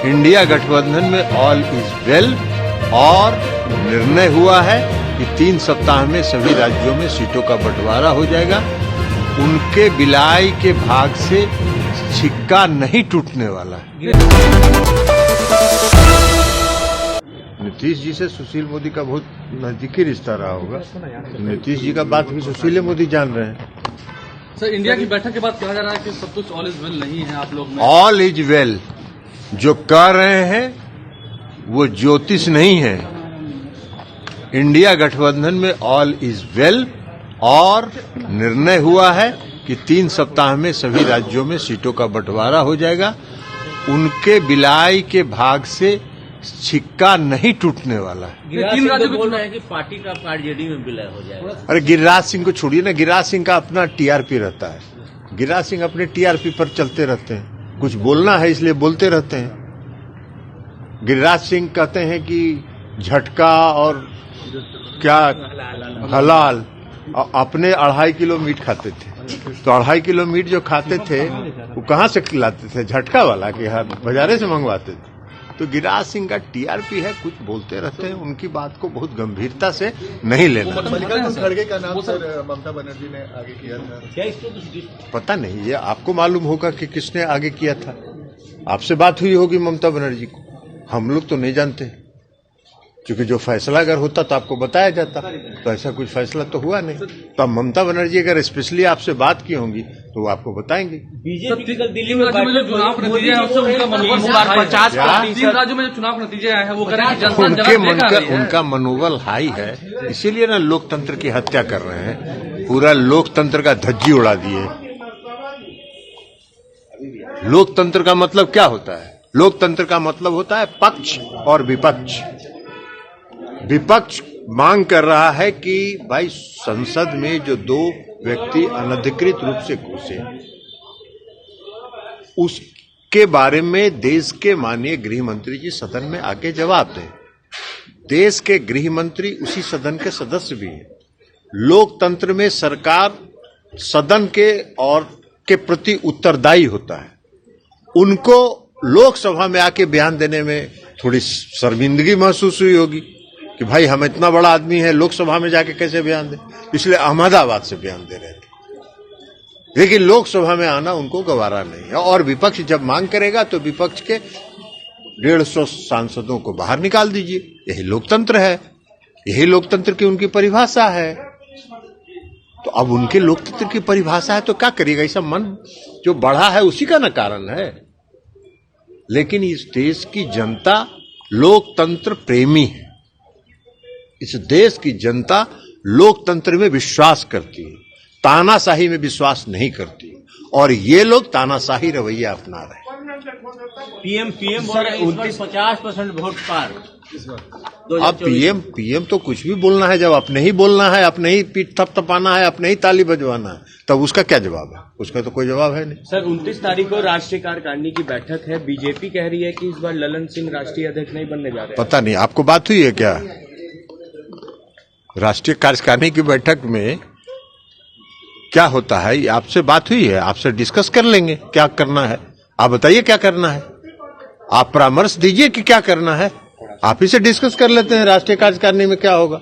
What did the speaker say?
India गठबंधन में all is well और निर्णय हुआ है कि 3 सप्ताह में सभी राज्यों में सीटों का बंटवारा हो जाएगा। उनके बिलाई के भाग से सिक्का नहीं टूटने वाला है। नीतीश जी से सुशील मोदी का बहुत नजदीकी रिश्ता रहा होगा। नीतीश जी का बात भी सुशील मोदी जान रहे हैं। सर, इंडिया की बैठक के बाद कहा जा रहा है कि सब कुछ ऑल इज वेल नहीं है आप लोग में। ऑल इज वेल जो कह रहे हैं वो ज्योतिष नहीं है। इंडिया गठबंधन में ऑल इज वेल और निर्णय हुआ है कि 3 सप्ताह में सभी राज्यों में सीटों का बंटवारा हो जाएगा। उनके बिलाई के भाग से सिक्का नहीं टूटने वाला है। 3 राज्यों को बोल रहे हैं कि पार्टी का आरजेडी में विलय हो जाएगा। अरे गिरिराज सिंह को छोड़िए ना, गिरिराज सिंह का अपना टीआरपी रहता है। गिरिराज सिंह अपने टीआरपी पर चलते रहते हैं, कुछ बोलना है इसलिए बोलते रहते हैं। गिरिराज सिंह कहते हैं कि झटका और क्या हलाल, अपने 2.5 किलो मीट खाते थे, तो 2.5 किलो मीट जो खाते थे वो कहाँ से खिलाते थे? झटका वाला के बाजारे से मंगवाते थे। तो गिरिराज सिंह का टीआरपी है, कुछ बोलते रहते हैं, उनकी बात को बहुत गंभीरता से नहीं लेना। मल्लिकार्जुन खड़गे का नाम सर ममता बनर्जी ने आगे किया था, क्या इसको पता नहीं, ये आपको मालूम होगा कि किसने आगे किया था। आपसे बात हुई होगी ममता बनर्जी को, हम लोग तो नहीं जानते, क्योंकि जो फैसला अगर होता तो आपको बताया जाता, तो ऐसा कुछ फैसला तो हुआ नहीं। तो अब ममता बनर्जी अगर स्पेशली आपसे बात की होंगी तो वो आपको बताएंगे। बीजेपी की कल दिल्ली में जो चुनाव के नतीजे हैं उससे उनका मनोबल 3 राज्यों में जो चुनाव के नतीजे आए हैं वो करें कि उनका मनोबल हाई है, इसीलिए ना लोकतंत्र की हत्या कर रहे हैं, पूरा लोकतंत्र का धज्जी उड़ा दिए। लोकतंत्र का मतलब क्या होता है? लोकतंत्र का मतलब होता है पक्ष और विपक्ष। विपक्ष मांग कर रहा है कि भाई संसद में जो 2 व्यक्ति अनधिकृत रूप से घुसे उसके बारे में देश के माननीय गृह मंत्री जी सदन में आके जवाब दें। देश के गृह मंत्री उसी सदन के सदस्य भी हैं। लोकतंत्र में सरकार सदन के और के प्रति उत्तरदायी होता है। उनको लोकसभा में आके बयान देने में थोड़ी शर्मिंदगी महसूस हुई होगी कि भाई हम इतना बड़ा आदमी है, लोकसभा में जाके कैसे बयान दें, इसलिए अहमदाबाद से बयान दे रहे थे। लेकिन लोकसभा में आना उनको गवारा नहीं है। और विपक्ष जब मांग करेगा तो विपक्ष के 150 सांसदों को बाहर निकाल दीजिए। यही लोकतंत्र है, यही लोकतंत्र की उनकी परिभाषा है। तो अब उनके लोकतंत्र की परिभाषा है तो क्या करिएगा? ऐसा मन जो बढ़ा है उसी का न कारण है। लेकिन इस देश की जनता लोकतंत्र प्रेमी है। इस देश की जनता लोकतंत्र में विश्वास करती है, तानाशाही में विश्वास नहीं करती, और ये लोग तानाशाही रवैया अपना रहे हैं। पीएम बोल रहे हैं 50% वोट पार। अब पीएम तो कुछ भी बोलना है, जब अपने ही बोलना है, अपने ही पीठ थपथपाना है, अपने ही ताली बजवाना है, तब उसका क्या जवाब है? उसका तो कोई जवाब है नहीं। सर 29 तारीख को राष्ट्रीय कार्यकारिणी की बैठक है। बीजेपी कह रही है कि इस बार ललन सिंह राष्ट्रीय अध्यक्ष नहीं बनने जा रहे। पता नहीं, आपको बात हुई है क्या? राष्ट्रीय कार्यकारिणी की बैठक में क्या होता है आपसे बात हुई है? आपसे डिस्कस कर लेंगे क्या करना है। आप बताइए क्या करना है, आप परामर्श दीजिए कि क्या करना है, आप ही से डिस्कस कर लेते हैं राष्ट्रीय कार्यकारिणी में क्या होगा।